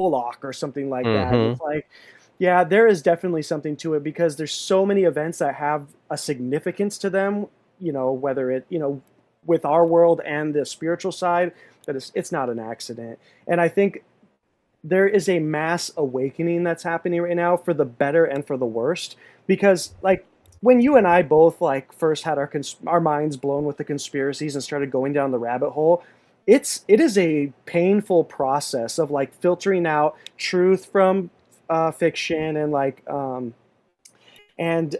bullock or something like that. Mm-hmm. It's like, yeah, there is definitely something to it because there's so many events that have a significance to them, whether it, with our world and the spiritual side, that it's not an accident. And I think there is a mass awakening that's happening right now for the better and for the worst because like when you and I both like first had our minds blown with the conspiracies and started going down the rabbit hole, it is a painful process of like filtering out truth from fiction and and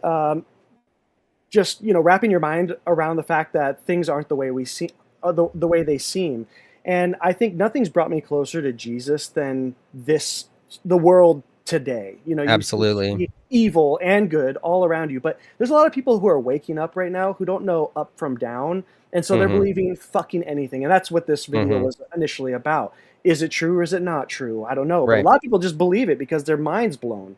just wrapping your mind around the fact that things aren't the way we see the way they seem. And I think nothing's brought me closer to Jesus than the world today. You Absolutely. see evil and good all around you, but there's a lot of people who are waking up right now who don't know up from down, and so they're Mm-hmm. believing fucking anything. And that's what this video Mm-hmm. was initially about. Is it true or is it not true? I don't know, but a Right. lot of people just believe it because their mind's blown.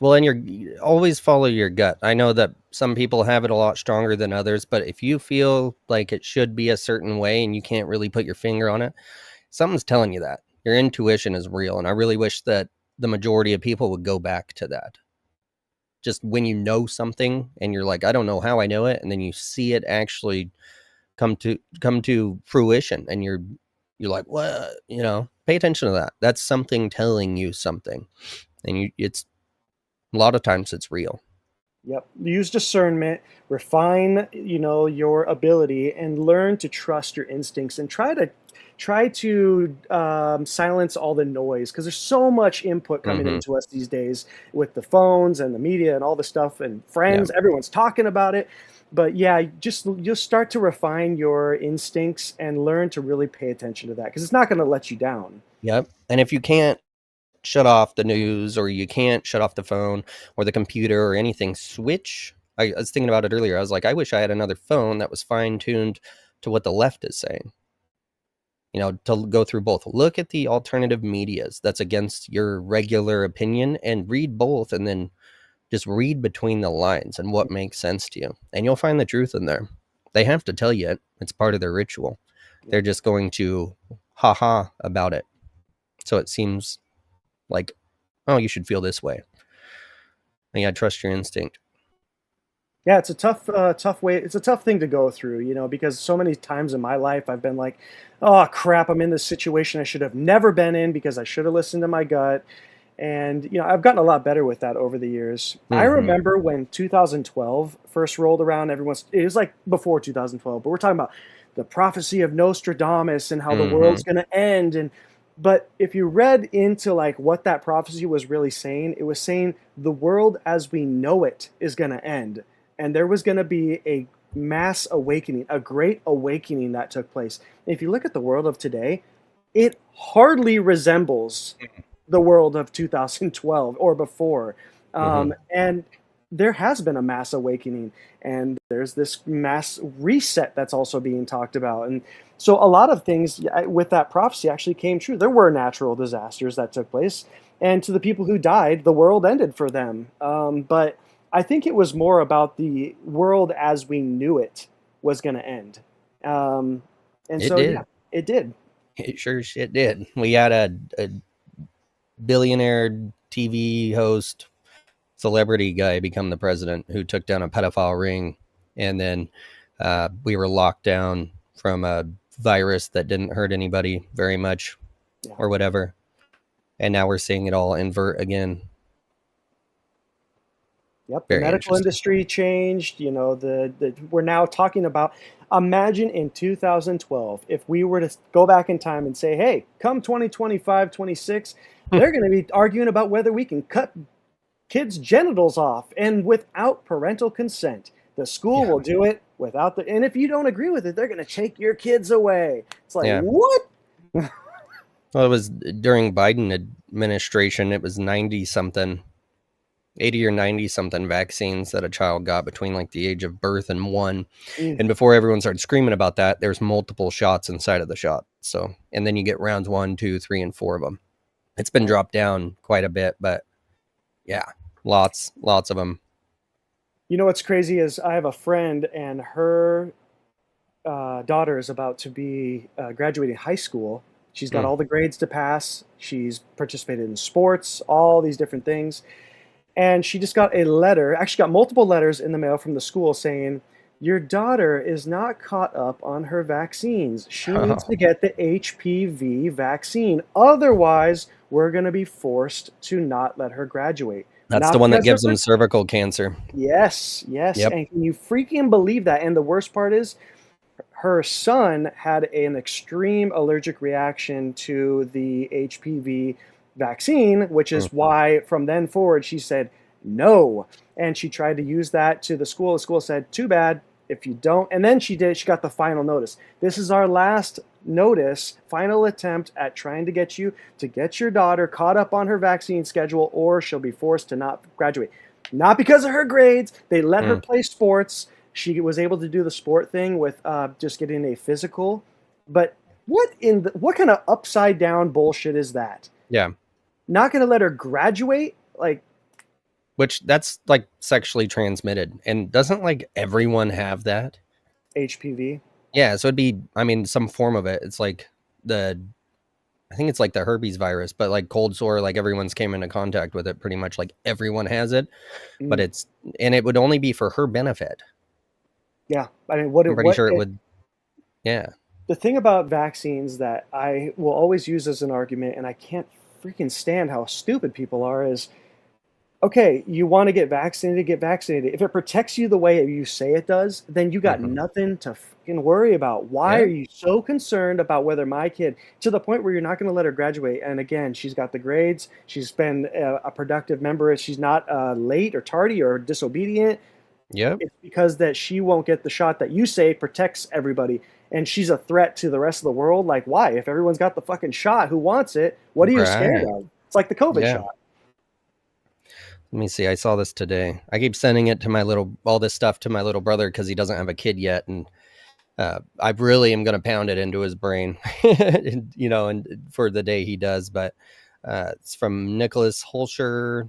Well, and you always follow your gut. I know that some people have it a lot stronger than others, but if you feel like it should be a certain way and you can't really put your finger on it, something's telling you that. Your intuition is real. And I really wish that the majority of people would go back to that. Just when you know something and you're like, I don't know how I know it, and then you see it actually come to fruition and you're like, what? Pay attention to that. That's something telling you something. And it's a lot of times it's real. Yep. Use discernment, refine, your ability, and learn to trust your instincts, and try to silence all the noise because there's so much input coming Hmm. into us these days with the phones and the media and all the stuff and Yeah. friends. Everyone's talking about it, but yeah, just start to refine your instincts and learn to really pay attention to that because it's not going to let you down. Yep. And if you can't shut off the news or you can't shut off the phone or the computer or anything, switch. I was thinking about it earlier. I was like, I wish I had another phone that was fine tuned to what the left is saying. To go through both. Look at the alternative medias that's against your regular opinion and read both, and then just read between the lines and what makes sense to you. And you'll find the truth in there. They have to tell you it. It's part of their ritual. They're just going to ha ha about it. So it seems like, oh, you should feel this way. And yeah, trust your instinct. Yeah, it's a tough way. It's a tough thing to go through, because so many times in my life I've been like, "Oh crap, I'm in this situation I should have never been in because I should have listened to my gut." And I've gotten a lot better with that over the years. I Mm-hmm. remember when 2012 first rolled around, it was like before 2012, but we're talking about the prophecy of Nostradamus and how the Mm-hmm. world's going to end. But if you read into like what that prophecy was really saying, it was saying the world as we know it is going to end, and there was going to be a mass awakening, a great awakening that took place. And if you look at the world of today, it hardly resembles the world of 2012 or before. Mm-hmm. And there has been a mass awakening, and there's this mass reset that's also being talked about. And so a lot of things with that prophecy actually came true. There were natural disasters that took place, and to the people who died, the world ended for them. But I think it was more about the world as we knew it was going to end. Um, and It so, yeah, did. it did. It sure shit did. We had a billionaire TV host, celebrity guy become the president who took down a pedophile ring. And then we were locked down from a virus that didn't hurt anybody very much Yeah. or whatever. And now we're seeing it all invert again. Yep, the Very medical interesting. industry changed. We're now talking about. Imagine in 2012 if we were to go back in time and say, "Hey, come 2025, 26, they're going to be arguing about whether we can cut kids' genitals off and without parental consent. The school Yeah. will do it without the. And if you don't agree with it, they're going to take your kids away." It's like Yeah. what? Well, it was during Biden administration. It was 90 something, 80 or 90 something vaccines that a child got between like the age of birth and one. Mm, And before everyone started screaming about that, there's multiple shots inside of the shot. So, and then you get rounds one, two, three, and four of them. It's been yeah. dropped down quite a bit, but yeah, lots of them. What's crazy is I have a friend and her daughter is about to be graduating high school. She's got Mm. all the grades to pass. She's participated in sports, all these different things. And she just got a letter, actually got multiple letters in the mail from the school saying, your daughter is not caught up on her vaccines. She needs to get the HPV vaccine. Otherwise, we're going to be forced to not let her graduate. That's the Not one that because of gives her. them cervical cancer. Yes, yes. Yep. And can you freaking believe that? And the worst part is, her son had an extreme allergic reaction to the HPV vaccine, which Mm. is why from then forward she said no. And she tried to use that to the school. The school said, too bad if you don't. And then she did, she got the final notice. This is our last notice, final attempt at trying to get you to get your daughter caught up on her vaccine schedule, or she'll be forced to not graduate. Not because of her grades. They let her Mm. play sports. She was able to do the sport thing with just getting a physical. But what kind of upside down bullshit is that? Yeah. Not going to let her graduate? Like Which that's like sexually transmitted. And doesn't like everyone have that? HPV? Yeah. So it'd be, I mean, some form of it. It's like the, I think it's like the herpes virus, but like cold sore, like everyone's came into contact with it pretty much. Like everyone has it, but Mm, it's, and it would only be for her benefit. yeah. I mean, what I'm it, pretty what sure it it, would. Yeah. the thing about vaccines that I will always use as an argument, and I can't freaking stand how stupid people are, is okay, you want to get vaccinated, get vaccinated. If it protects you the way you say it does, then you got Hmm. nothing to fucking worry about. Why are Yeah. you so concerned about whether my kid, to the point where you're not going to let her graduate? And again, she's got the grades. She's been a productive member. She's not late or tardy or disobedient. Yep. It's because that she won't get the shot that you say protects everybody. And she's a threat to the rest of the world. Like, why? If everyone's got the fucking shot, who wants it? What are you scared Right. of? It's like the COVID Yeah. shot. Let me see. I saw this today. I keep sending it to my little, all this stuff to my little brother because he doesn't have a kid yet. And I really am going to pound it into his brain, and for the day he does. But it's from Nicholas Holscher.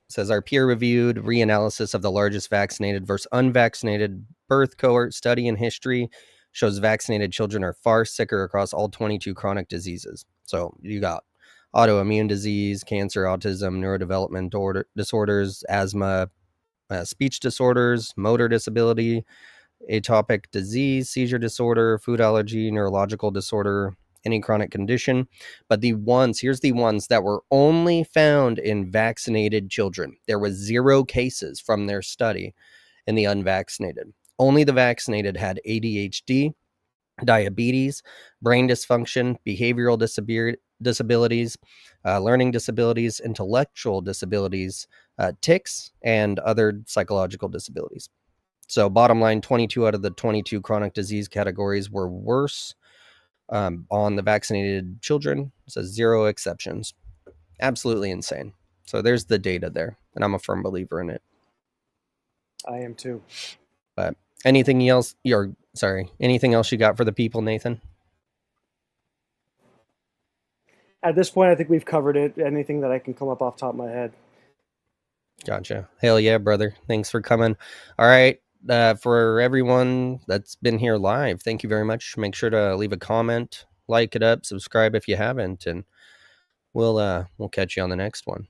Says our peer-reviewed reanalysis of the largest vaccinated versus unvaccinated birth cohort study in history shows vaccinated children are far sicker across all 22 chronic diseases. So you got autoimmune disease, cancer, autism, neurodevelopment disorders, asthma, speech disorders, motor disability, atopic disease, seizure disorder, food allergy, neurological disorder, any chronic condition. But here's the ones that were only found in vaccinated children. There was 0 cases from their study in the unvaccinated. Only the vaccinated had ADHD, diabetes, brain dysfunction, behavioral disabilities, learning disabilities, intellectual disabilities, tics, and other psychological disabilities. So, bottom line, 22 out of the 22 chronic disease categories were worse on the vaccinated children. It says 0 exceptions. Absolutely insane. So, there's the data there, and I'm a firm believer in it. I am too. But anything else? Anything else you got for the people, Nathan? At this point, I think we've covered it. Anything that I can come up off the top of my head. Gotcha. Hell yeah, brother. Thanks for coming. All right. For everyone that's been here live, thank you very much. Make sure to leave a comment, like it up, subscribe if you haven't, and we'll catch you on the next one.